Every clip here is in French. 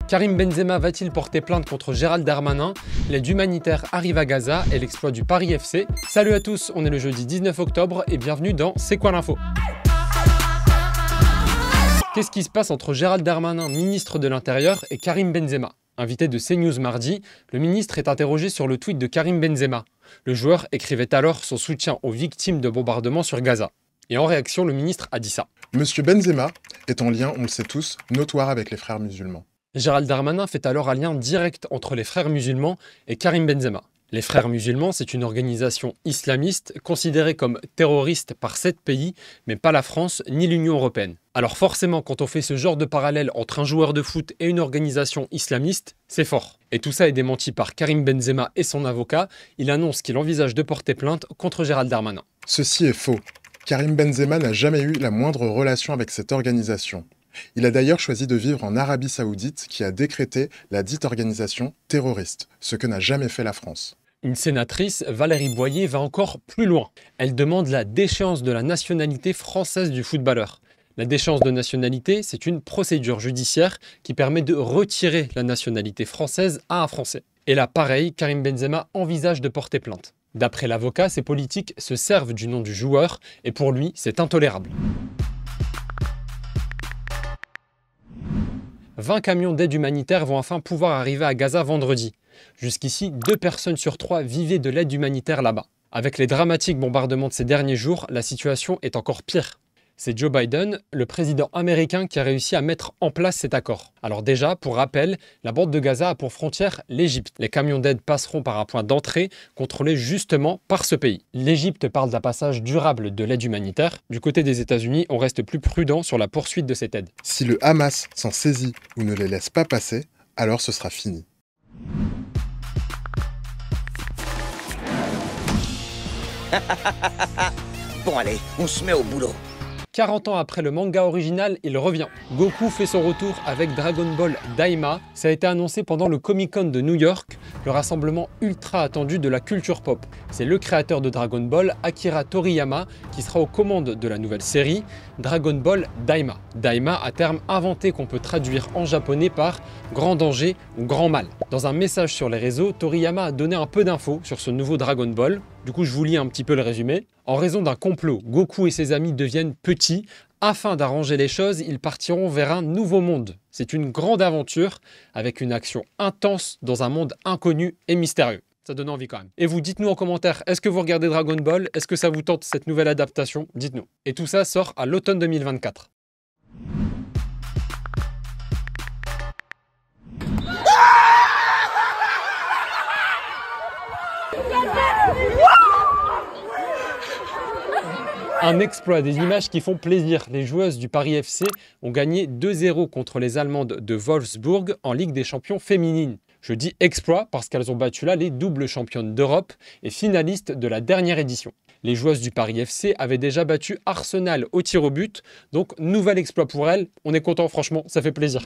Karim Benzema va-t-il porter plainte contre Gérald Darmanin? L'aide humanitaire arrive à Gaza et l'exploit du Paris FC. Salut à tous, on est le jeudi 19 octobre et bienvenue dans C'est quoi l'info? Qu'est-ce qui se passe entre Gérald Darmanin, ministre de l'Intérieur, et Karim Benzema? Invité de CNews mardi, le ministre est interrogé sur le tweet de Karim Benzema. Le joueur écrivait alors son soutien aux victimes de bombardements sur Gaza. Et en réaction, le ministre a dit ça. Monsieur Benzema est en lien, on le sait tous, notoire avec les frères musulmans. Gérald Darmanin fait alors un lien direct entre les frères musulmans et Karim Benzema. Les frères musulmans, c'est une organisation islamiste considérée comme terroriste par 7 pays, mais pas la France ni l'Union européenne. Alors forcément, quand on fait ce genre de parallèle entre un joueur de foot et une organisation islamiste, c'est fort. Et tout ça est démenti par Karim Benzema et son avocat. Il annonce qu'il envisage de porter plainte contre Gérald Darmanin. Ceci est faux. Karim Benzema n'a jamais eu la moindre relation avec cette organisation. Il a d'ailleurs choisi de vivre en Arabie Saoudite qui a décrété la dite organisation terroriste, ce que n'a jamais fait la France. Une sénatrice, Valérie Boyer, va encore plus loin. Elle demande la déchéance de la nationalité française du footballeur. La déchéance de nationalité, c'est une procédure judiciaire qui permet de retirer la nationalité française à un Français. Et là, pareil, Karim Benzema envisage de porter plainte. D'après l'avocat, ces politiques se servent du nom du joueur et pour lui, c'est intolérable. 20 camions d'aide humanitaire vont enfin pouvoir arriver à Gaza vendredi. Jusqu'ici, 2 personnes sur 3 vivaient de l'aide humanitaire là-bas. Avec les dramatiques bombardements de ces derniers jours, la situation est encore pire. C'est Joe Biden, le président américain, qui a réussi à mettre en place cet accord. Alors déjà, pour rappel, la bande de Gaza a pour frontière l'Égypte. Les camions d'aide passeront par un point d'entrée contrôlé justement par ce pays. L'Égypte parle d'un passage durable de l'aide humanitaire. Du côté des États-Unis, on reste plus prudent sur la poursuite de cette aide. Si le Hamas s'en saisit ou ne les laisse pas passer, alors ce sera fini. Bon allez, on se met au boulot. 40 ans après le manga original, il revient. Goku fait son retour avec Dragon Ball Daima. Ça a été annoncé pendant le Comic-Con de New York, le rassemblement ultra attendu de la culture pop. C'est le créateur de Dragon Ball, Akira Toriyama, qui sera aux commandes de la nouvelle série Dragon Ball Daima. Daima, à terme inventé qu'on peut traduire en japonais par grand danger ou grand mal. Dans un message sur les réseaux, Toriyama a donné un peu d'infos sur ce nouveau Dragon Ball. Du coup, je vous lis un petit peu le résumé. En raison d'un complot, Goku et ses amis deviennent petits. Afin d'arranger les choses, ils partiront vers un nouveau monde. C'est une grande aventure avec une action intense dans un monde inconnu et mystérieux. Ça donne envie quand même. Et vous, dites-nous en commentaire, est-ce que vous regardez Dragon Ball? Est-ce que ça vous tente cette nouvelle adaptation? Dites-nous. Et tout ça sort à l'automne 2024. Un exploit, des images qui font plaisir. Les joueuses du Paris FC ont gagné 2-0 contre les Allemandes de Wolfsburg en Ligue des Champions féminines. Je dis exploit parce qu'elles ont battu là les doubles championnes d'Europe et finalistes de la dernière édition. Les joueuses du Paris FC avaient déjà battu Arsenal au tir au but, donc nouvel exploit pour elles. On est content, franchement, ça fait plaisir.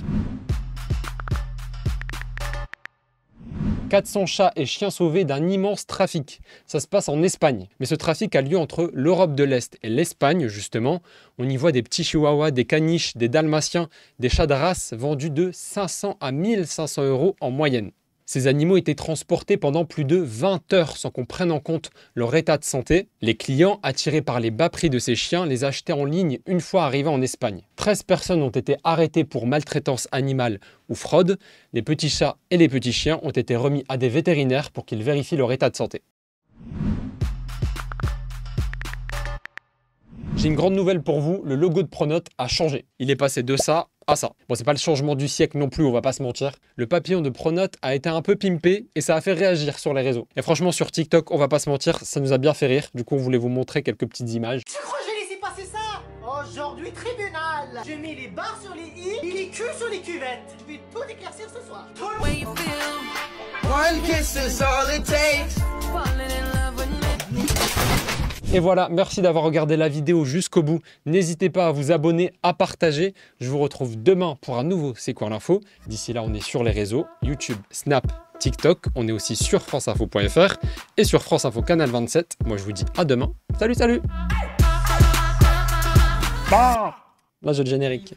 400 chats et chiens sauvés d'un immense trafic. Ça se passe en Espagne. Mais ce trafic a lieu entre l'Europe de l'Est et l'Espagne, justement. On y voit des petits chihuahuas, des caniches, des dalmatiens, des chats de race vendus de 500 à 1500 € en moyenne. Ces animaux étaient transportés pendant plus de 20 heures sans qu'on prenne en compte leur état de santé. Les clients, attirés par les bas prix de ces chiens, les achetaient en ligne une fois arrivés en Espagne. 13 personnes ont été arrêtées pour maltraitance animale ou fraude. Les petits chats et les petits chiens ont été remis à des vétérinaires pour qu'ils vérifient leur état de santé. J'ai une grande nouvelle pour vous, le logo de Pronote a changé. Il est passé de ça à ça. Bon, c'est pas le changement du siècle non plus, on va pas se mentir. Le papillon de Pronote a été un peu pimpé et ça a fait réagir sur les réseaux. Et franchement, sur TikTok, on va pas se mentir, ça nous a bien fait rire. Du coup, on voulait vous montrer quelques petites images. Tu crois que j'ai laissé passer ça? Aujourd'hui, tribunal. J'ai mis les barres sur les i et les culs sur les cuvettes. Je vais tout éclaircir ce soir. Et voilà, merci d'avoir regardé la vidéo jusqu'au bout. N'hésitez pas à vous abonner, à partager. Je vous retrouve demain pour un nouveau C'est quoi l'info. D'ici là, on est sur les réseaux, YouTube, Snap, TikTok. On est aussi sur franceinfo.fr et sur France Info Canal 27. Moi, je vous dis à demain. Salut, salut. Là, j'ai le générique.